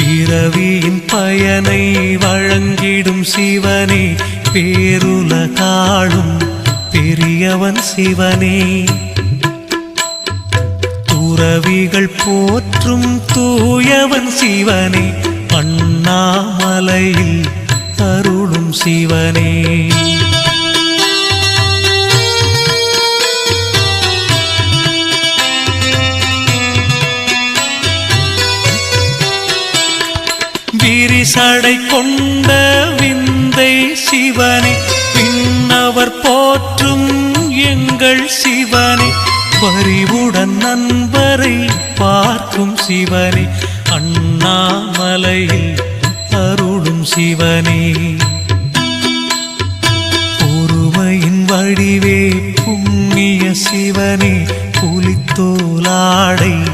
பிறவியின் பயனை வழங்கிடும் சிவனே, பேருலகாளும் பெரியவன் சிவனே. துறவிகள் போற்றும் தூயவன் சிவனே, அண்ணாமலையில் அருளும் சிவனே. விரிசடை கொண்ட விந்தை சிவனே, விண்ணவர் போற்றும் எங்கள் சிவனே. பரிவுடன் நண்பரை பார்க்கும் சிவனே, அண்ணாமலையில் அருளும் சிவனே. பொறுமையின் வடிவே புண்ணிய சிவனே, புலித்தோலாடை